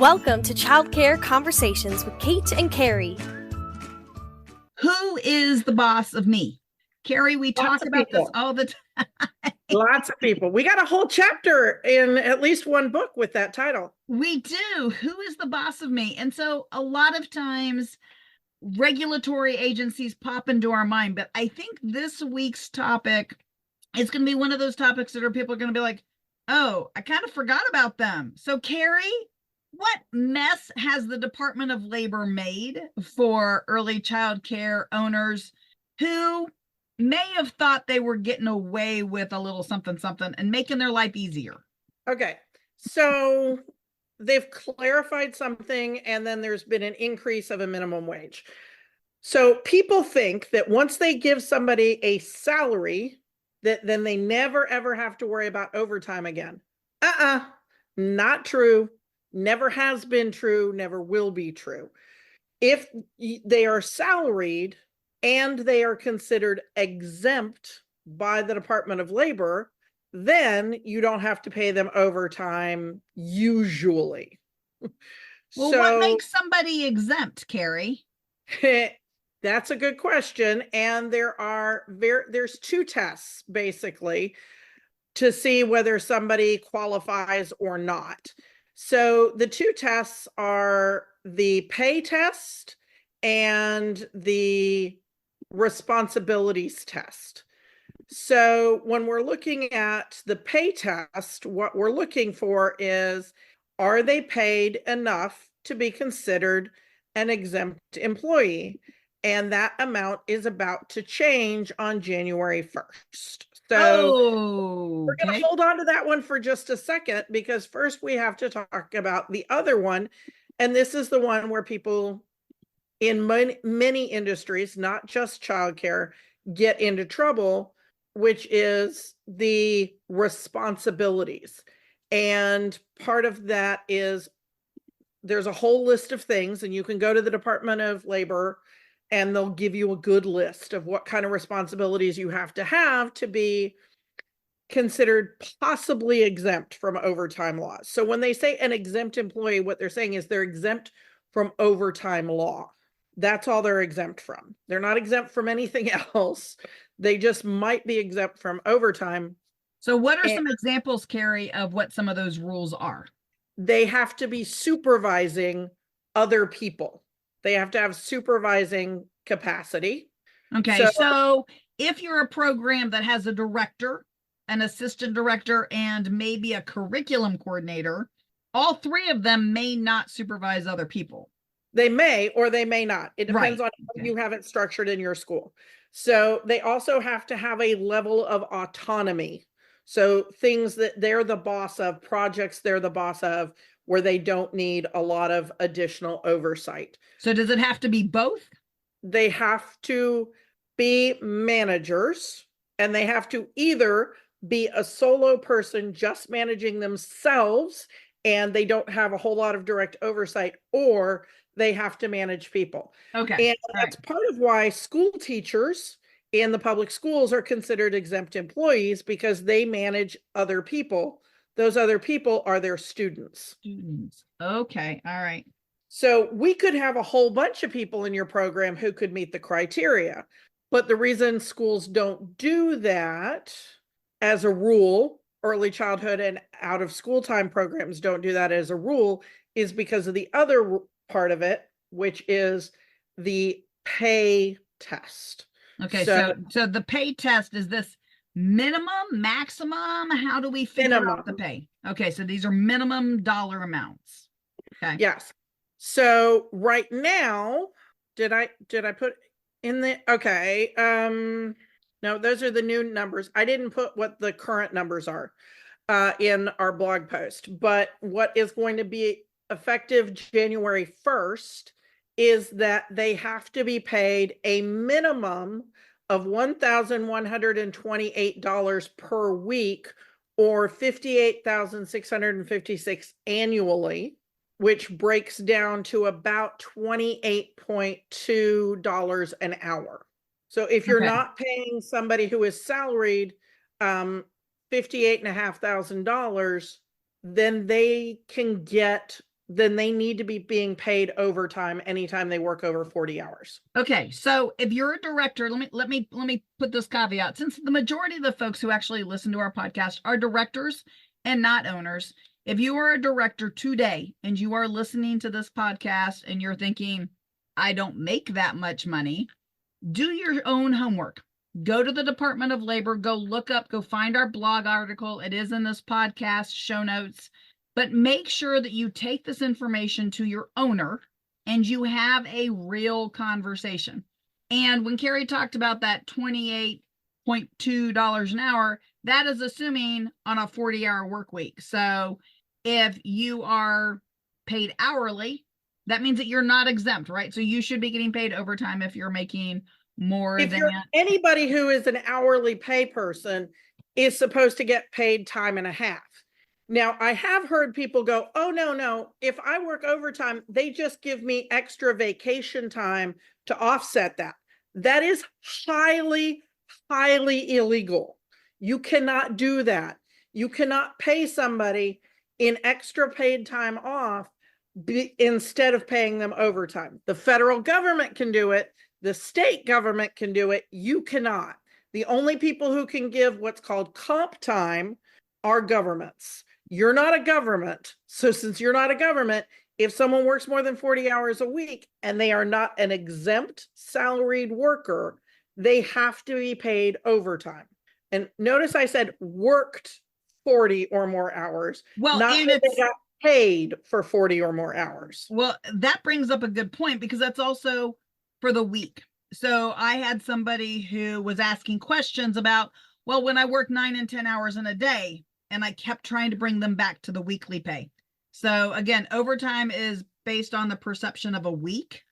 Welcome to Childcare Conversations with Kate and Carrie. Who is the boss of me? Carrie, we talk about this all the time. Lots of people. We got a whole chapter in at least one book with that title. We do. Who is the boss of me? And so a lot of times regulatory agencies pop into our mind, but I think this week's topic is going to be one of those topics that people are going to be like, oh, I kind of forgot about them. So Carrie, what mess has the Department of Labor made for early child care owners who may have thought they were getting away with a little something and making their life easier? Okay, so they've clarified something, and then there's been an increase of a minimum wage. So people think that once they give somebody a salary, that then they never ever have to worry about overtime again. Not true. Never has been true, never will be true. If they are salaried and they are considered exempt by the Department of Labor, then you don't have to pay them overtime usually. Well, what makes somebody exempt, Carrie? That's a good question. And there's two tests basically to see whether somebody qualifies or not. So the two tests are the pay test and the responsibilities test. So when we're looking at the pay test, what we're looking for is, are they paid enough to be considered an exempt employee? And that amount is about to change on January 1st. So we're going to hold on to that one for just a second, because first we have to talk about the other one. And this is the one where people in many industries, not just childcare, get into trouble, which is the responsibilities. And part of that is there's a whole list of things, and you can go to the Department of Labor and they'll give you a good list of what kind of responsibilities you have to be considered possibly exempt from overtime laws. So when they say an exempt employee, what they're saying is they're exempt from overtime law. That's all they're exempt from. They're not exempt from anything else. They just might be exempt from overtime. So what are some examples, Carrie, of what some of those rules are? They have to be supervising other people. They have to have supervising capacity. Okay, so if you're a program that has a director, an assistant director, and maybe a curriculum coordinator, all three of them may not supervise other people. They may or they may not. It depends on how you have it structured in your school. So they also have to have a level of autonomy. So things that they're the boss of, projects they're the boss of, where they don't need a lot of additional oversight. So does it have to be both? They have to be managers, and they have to either be a solo person just managing themselves and they don't have a whole lot of direct oversight, or they have to manage people. Okay. And that's part of why school teachers in the public schools are considered exempt employees, because they manage other people. Those other people are their students. Okay. All right. So we could have a whole bunch of people in your program who could meet the criteria. But the reason schools don't do that as a rule, early childhood and out of school time programs don't do that as a rule, is because of the other part of it, which is the pay test. Okay. So the pay test is this minimum, maximum? How do we figure out the pay? Okay, so these are minimum dollar amounts. Okay. Yes. So right now, did I put in the no, those are the new numbers. I didn't put what the current numbers are in our blog post, but what is going to be effective January 1st is that they have to be paid a minimum of $1,128 per week, or $58,656 annually, which breaks down to about $28.2 an hour. So if you're not paying somebody who is salaried $58,500, then they can get then they need to be being paid overtime anytime they work over 40 hours. Okay, so if you're a director, let me put this caveat. Since the majority of the folks who actually listen to our podcast are directors and not owners, if you are a director today and you are listening to this podcast and you're thinking, I don't make that much money, do your own homework. Go to the Department of Labor, go find our blog article. It is in this podcast show notes. But make sure that you take this information to your owner and you have a real conversation. And when Carrie talked about that $28.2 an hour, that is assuming on a 40-hour work week. So if you are paid hourly, that means that you're not exempt, right? So you should be getting paid overtime if you're making more If than you're anybody who is an hourly pay person is supposed to get paid time and a half. Now, I have heard people go, oh, no, if I work overtime, they just give me extra vacation time to offset that. That is highly, highly illegal. You cannot do that. You cannot pay somebody in extra paid time off instead of paying them overtime. The federal government can do it. The state government can do it. You cannot. The only people who can give what's called comp time are governments. You're not a government. So since you're not a government, if someone works more than 40 hours a week and they are not an exempt salaried worker, they have to be paid overtime. And notice I said worked 40 or more hours, well, not and that they got paid for 40 or more hours. Well, that brings up a good point because that's also for the week. So I had somebody who was asking questions about, well, when I work 9 and 10 hours in a day, and I kept trying to bring them back to the weekly pay. So again, overtime is based on the perception of a week.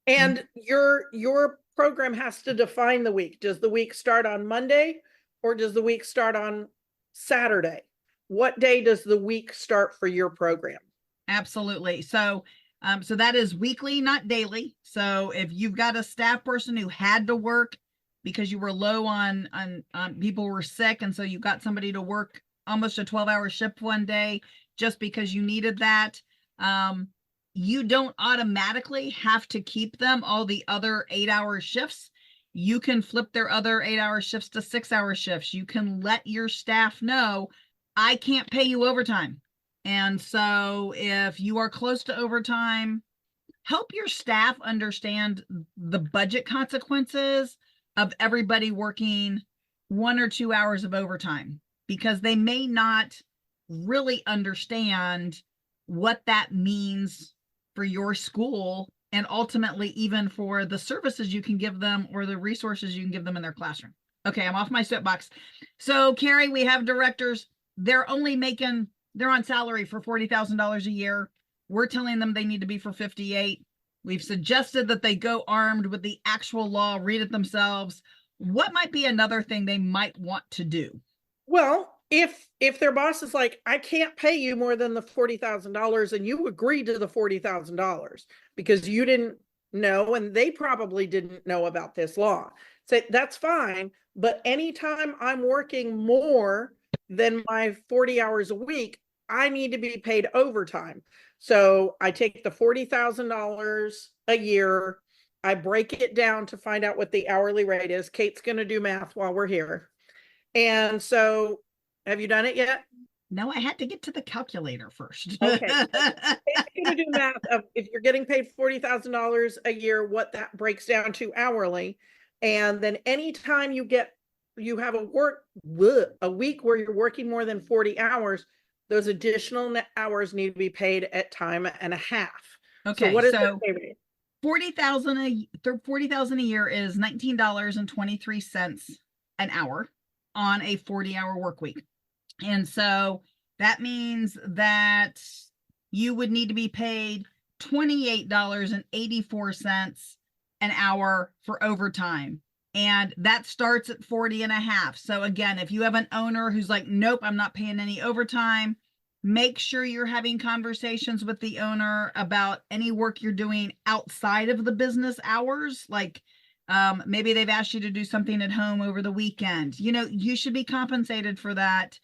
And your program has to define the week. Does the week start on Monday or does the week start on Saturday? What day does the week start for your program? Absolutely. So that is weekly, not daily. So if you've got a staff person who had to work because you were low on people were sick, and so you got somebody to work almost a 12-hour shift one day just because you needed that, you don't automatically have to keep them all the other 8-hour shifts. You can flip their other 8-hour shifts to 6-hour shifts. You can let your staff know, I can't pay you overtime. And so if you are close to overtime, help your staff understand the budget consequences of everybody working 1 or 2 hours of overtime, because they may not really understand what that means for your school and ultimately even for the services you can give them or the resources you can give them in their classroom. Okay, I'm off my soapbox. So Carrie, we have directors, they're on salary for $40,000 a year. We're telling them they need to be for 58. We've suggested that they go armed with the actual law, read it themselves. What might be another thing they might want to do? Well, if their boss is like, I can't pay you more than the $40,000 and you agreed to the $40,000 because you didn't know, and they probably didn't know about this law. Say, that's fine. But anytime I'm working more than my 40 hours a week, I need to be paid overtime. So I take the $40,000 a year, I break it down to find out what the hourly rate is. Kate's going to do math while we're here. And so, have you done it yet? No, I had to get to the calculator first. Okay. Kate's going to do math of if you're getting paid $40,000 a year, what that breaks down to hourly. And then anytime you have a week where you're working more than 40 hours, those additional hours need to be paid at time and a half. Okay. So what is the pay rate? $40,000 a year is $19.23 an hour on a 40-hour work week. And so that means that you would need to be paid $28.84 an hour for overtime. And that starts at 40 and a half. So again, if you have an owner who's like, nope, I'm not paying any overtime, make sure you're having conversations with the owner about any work you're doing outside of the business hours. Like maybe they've asked you to do something at home over the weekend. You know, you should be compensated for that.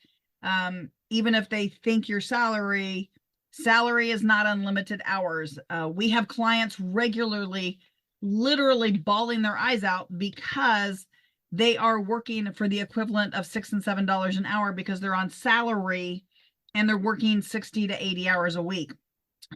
Even if they think your salary Salary is not unlimited hours. We have clients regularly, literally bawling their eyes out because they are working for the equivalent of $6 and $7 an hour because they're on salary and they're working 60 to 80 hours a week.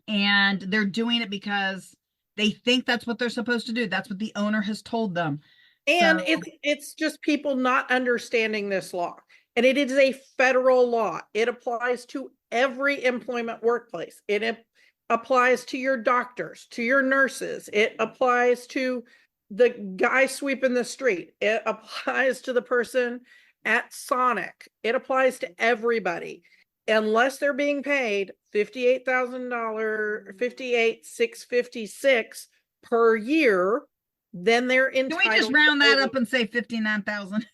And they're doing it because they think that's what they're supposed to do. That's what the owner has told them. And So, it's just people not understanding this law. And it is a federal law. It applies to every employment workplace. It applies to your doctors, to your nurses. It applies to the guy sweeping the street. It applies to the person at Sonic. It applies to everybody. Unless they're being paid $58,000, $58,656 per year, then they're entitled. can we just round that up and say 59,000?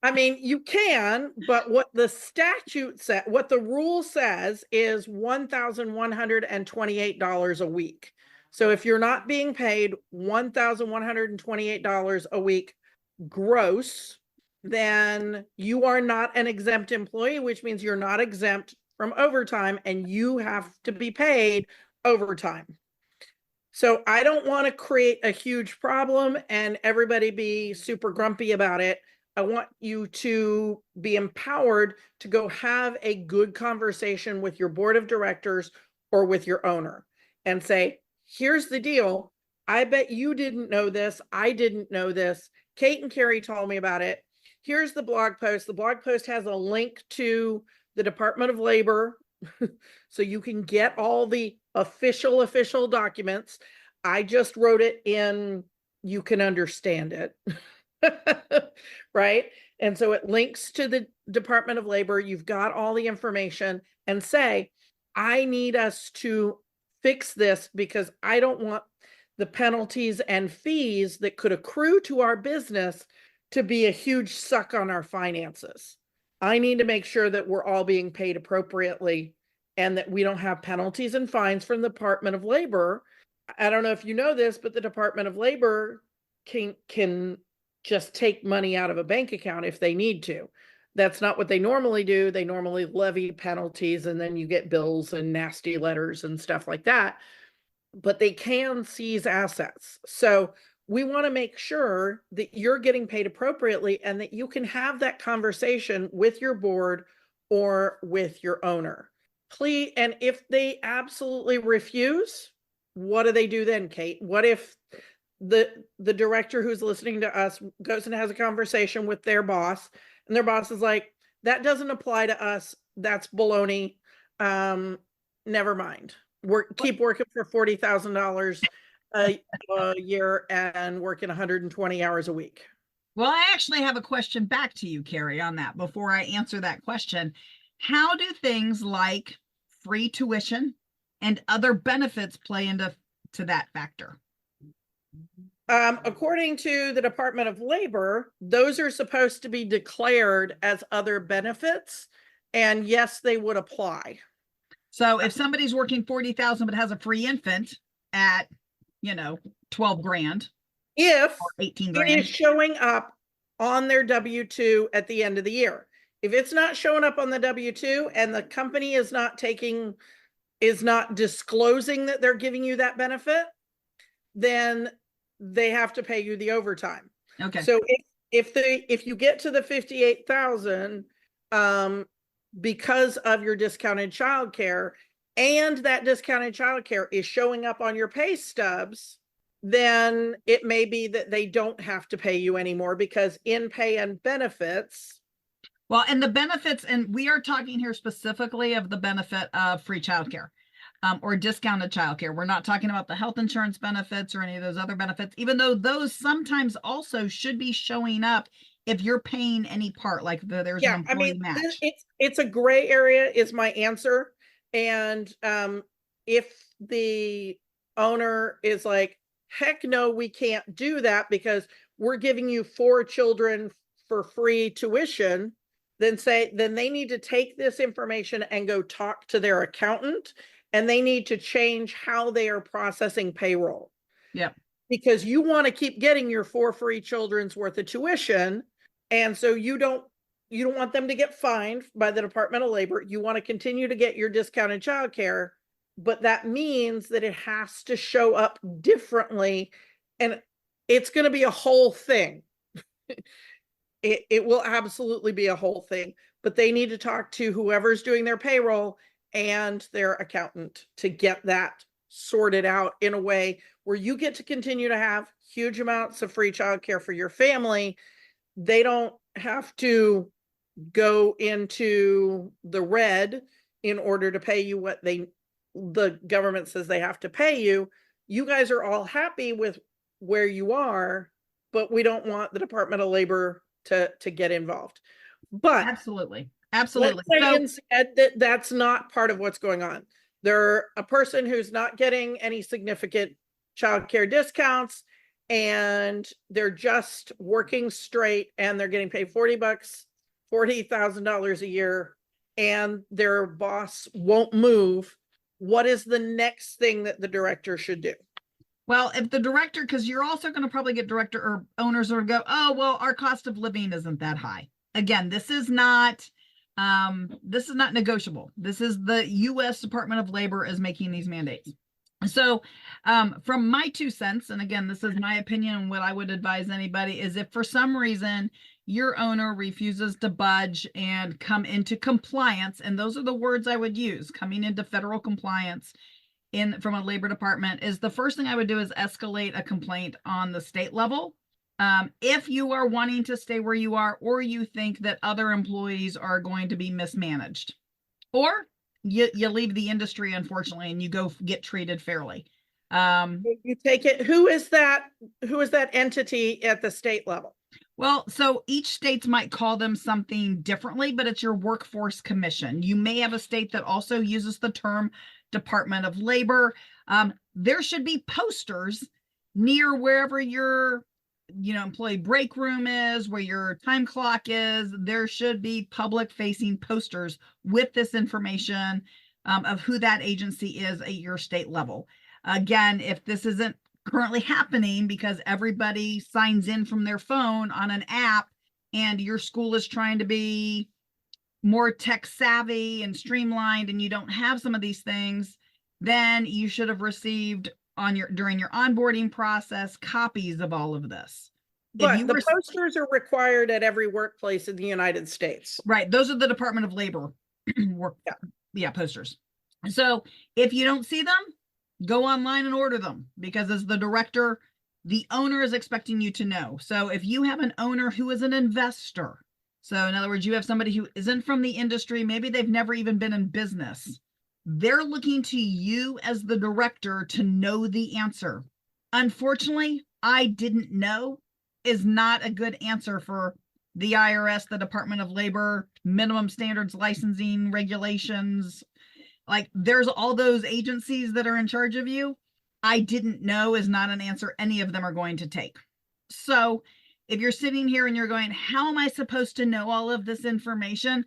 I mean, you can, but what the statute said, what the rule says is $1,128 a week. So if you're not being paid $1,128 a week gross, then you are not an exempt employee, which means you're not exempt from overtime and you have to be paid overtime. So I don't want to create a huge problem and everybody be super grumpy about it. I want you to be empowered to go have a good conversation with your board of directors or with your owner and say, here's the deal. I bet you didn't know this. I didn't know this. Kate and Carrie told me about it. Here's the blog post. The blog post has a link to the Department of Labor so you can get all the official documents. I just wrote it in, you can understand it. Right? And so it links to the Department of Labor. You've got all the information and say, I need us to fix this because I don't want the penalties and fees that could accrue to our business to be a huge suck on our finances. I need to make sure that we're all being paid appropriately and that we don't have penalties and fines from the Department of Labor. I don't know if you know this, but the Department of Labor can just take money out of a bank account if they need to. That's not what they normally do. They normally levy penalties and then you get bills and nasty letters and stuff like that. But they can seize assets. So we want to make sure that you're getting paid appropriately and that you can have that conversation with your board or with your owner. Please, and if they absolutely refuse, what do they do then, Kate? What if the director who's listening to us goes and has a conversation with their boss and their boss is like, that doesn't apply to us. That's baloney. Never mind. Keep working for $40,000 a year and working 120 hours a week. Well, I actually have a question back to you, Carrie, on that before I answer that question. How do things like free tuition and other benefits play into that factor? According to the Department of Labor, those are supposed to be declared as other benefits. And yes, they would apply. So if somebody's working 40,000 but has a free infant at, 12 grand, if or 18 it grand, is showing up on their W-2 at the end of the year. If it's not showing up on the W-2 and the company is not disclosing that they're giving you that benefit, then they have to pay you the overtime. Okay. So if you get to the 58,000 because of your discounted childcare and that discounted childcare is showing up on your pay stubs, then it may be that they don't have to pay you anymore because in pay and benefits. Well, and the benefits, and we are talking here specifically of the benefit of free childcare. Or discounted childcare. We're not talking about the health insurance benefits or any of those other benefits, even though those sometimes also should be showing up if you're paying any part, like there's an employee match. It's a gray area is my answer. And if the owner is like, heck no, we can't do that because we're giving you 4 children for free tuition, then they need to take this information and go talk to their accountant. And they need to change how they are processing payroll. Yeah. Because you want to keep getting your 4 free children's worth of tuition. And so you don't you don't want them to get fined by the Department of Labor. You want to continue to get your discounted childcare, but that means that it has to show up differently, and it's going to be a whole thing. It will absolutely be a whole thing, but they need to talk to whoever's doing their payroll and their accountant to get that sorted out in a way where you get to continue to have huge amounts of free childcare for your family. They don't have to go into the red in order to pay you what the government says they have to pay you. You guys are all happy with where you are, but we don't want the Department of Labor to get involved. But Absolutely. let's say instead that that's not part of what's going on. They're a person who's not getting any significant childcare discounts, and they're just working straight, and they're getting paid $40,000 a year, and their boss won't move. What is the next thing that the director should do? Well, if the director, because you're also going to probably get director or owners who go, oh, well, our cost of living isn't that high. Again, this is not negotiable. This is the U.S. Department of Labor is making these mandates. So from my 2 cents, and again, this is my opinion, and what I would advise anybody is if for some reason your owner refuses to budge and come into compliance, and those are the words I would use, coming into federal compliance from a labor department, is the first thing I would do is escalate a complaint on the state level. If you are wanting to stay where you are, or you think that other employees are going to be mismanaged, or you leave the industry, unfortunately, and you go get treated fairly. You take it. Who is that entity at the state level? Well, so each states might call them something differently, but it's your workforce commission. You may have a state that also uses the term Department of Labor. There should be posters near wherever your employee break room is, where your time clock is. There should be public facing posters with this information of who that agency is at your state level. Again, if this isn't currently happening because everybody signs in from their phone on an app, and your school is trying to be more tech savvy and streamlined, and you don't have some of these things, then you should have received during your onboarding process copies of all of this. But the posters are required at every workplace in the United States. Right. Those are the Department of Labor posters. So if you don't see them, go online and order them, because as the director, the owner is expecting you to know. So if you have an owner who is an investor, so in other words, you have somebody who isn't from the industry, maybe they've never even been in business, they're looking to you as the director to know the answer. Unfortunately, I didn't know is not a good answer for the IRS, the Department of Labor, minimum standards, licensing regulations. Like, there's all those agencies that are in charge of you. I didn't know is not an answer any of them are going to take. So if you're sitting here and you're going, how am I supposed to know all of this information?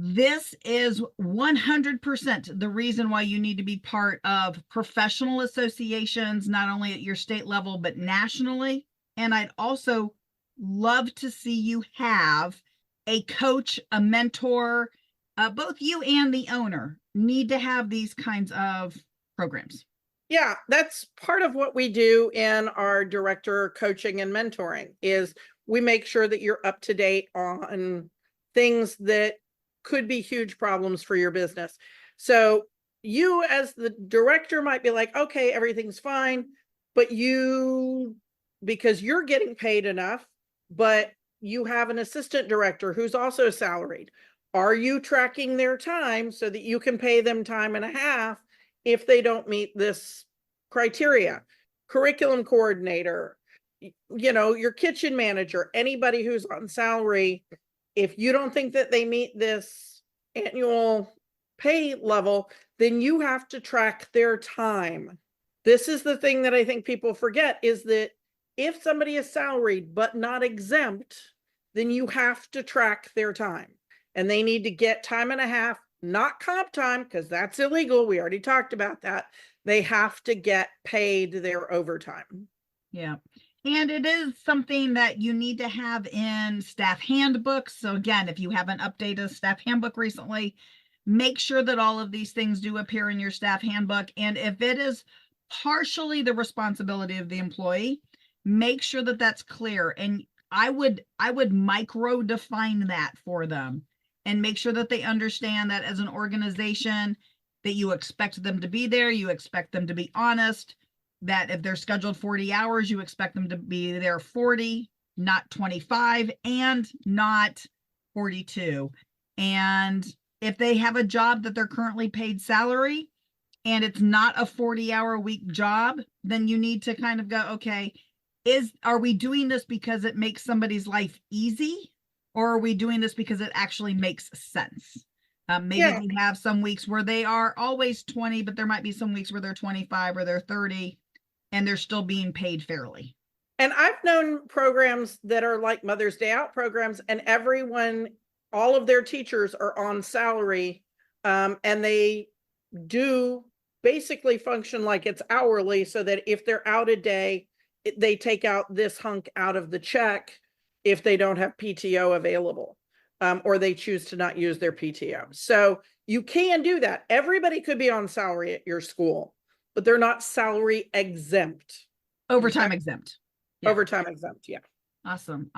This is 100% the reason why you need to be part of professional associations, not only at your state level, but nationally. And I'd also love to see you have a coach, a mentor. Both you and the owner need to have these kinds of programs. Yeah, that's part of what we do in our director coaching and mentoring, is we make sure that you're up to date on things that could be huge problems for your business. So you as the director might be like, okay, everything's fine, but because you're getting paid enough, but you have an assistant director who's also salaried. Are you tracking their time so that you can pay them time and a half if they don't meet this criteria? Curriculum coordinator, your kitchen manager, anybody who's on salary, if you don't think that they meet this annual pay level, then you have to track their time. This is the thing that I think people forget, is that if somebody is salaried but not exempt, then you have to track their time. And they need to get time and a half, not comp time, because that's illegal. We already talked about that. They have to get paid their overtime. Yeah. And it is something that you need to have in staff handbooks. So again, if you haven't updated a staff handbook recently, make sure that all of these things do appear in your staff handbook. And if it is partially the responsibility of the employee, make sure that that's clear. And I would micro define that for them and make sure that they understand that as an organization, that you expect them to be there, you expect them to be honest, that if they're scheduled 40 hours, you expect them to be there 40, not 25, and not 42. And if they have a job that they're currently paid salary and it's not a 40-hour week job, then you need to kind of go, okay, are we doing this because it makes somebody's life easy? Or are we doing this because it actually makes sense? Maybe they have some weeks where they are always 20, but there might be some weeks where they're 25 or they're 30 and they're still being paid fairly. And I've known programs that are like Mother's Day Out programs, and all of their teachers are on salary, and they do basically function like it's hourly, so that if they're out a day, they take out this hunk out of the check if they don't have PTO available, or they choose to not use their PTO. So you can do that. Everybody could be on salary at your school, but they're not salary exempt. Overtime exempt. Yeah. Overtime exempt, yeah. Awesome.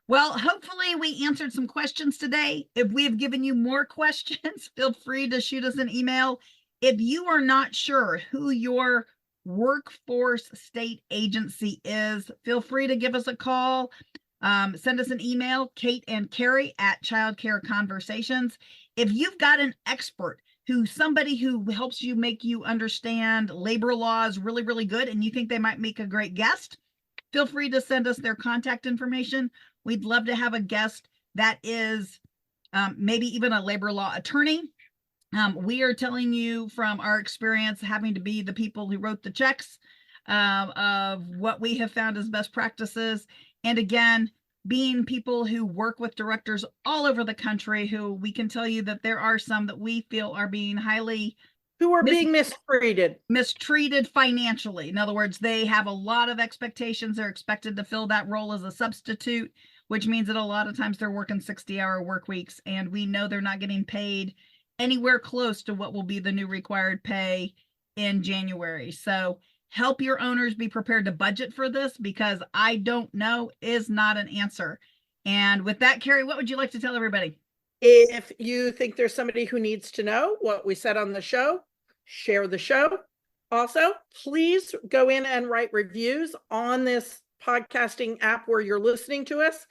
Well, hopefully we answered some questions today. If we have given you more questions, feel free to shoot us an email. If you are not sure who your workforce state agency is, feel free to give us a call. Send us an email, Kate and Carrie at Childcare Conversations. If you've got an expert somebody who helps you make you understand labor laws really, really good, and you think they might make a great guest, feel free to send us their contact information. We'd love to have a guest that is maybe even a labor law attorney. We are telling you from our experience having to be the people who wrote the checks of what we have found as best practices. And again, being people who work with directors all over the country, who we can tell you that there are some that we feel are being being mistreated financially. In other words, they have a lot of expectations. They're expected to fill that role as a substitute, which means that a lot of times they're working 60-hour work weeks, and we know they're not getting paid anywhere close to what will be the new required pay in January. So help your owners be prepared to budget for this, because I don't know is not an answer. And with that, Carrie, what would you like to tell everybody? If you think there's somebody who needs to know what we said on the show, share the show. Also, please go in and write reviews on this podcasting app where you're listening to us.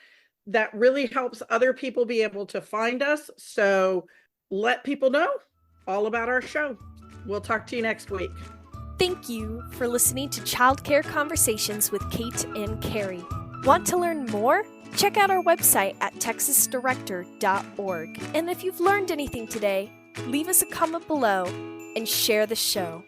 That really helps other people be able to find us. So let people know all about our show. We'll talk to you next week. Thank you for listening to Childcare Conversations with Kate and Carrie. Want to learn more? Check out our website at texasdirector.org. And if you've learned anything today, leave us a comment below and share the show.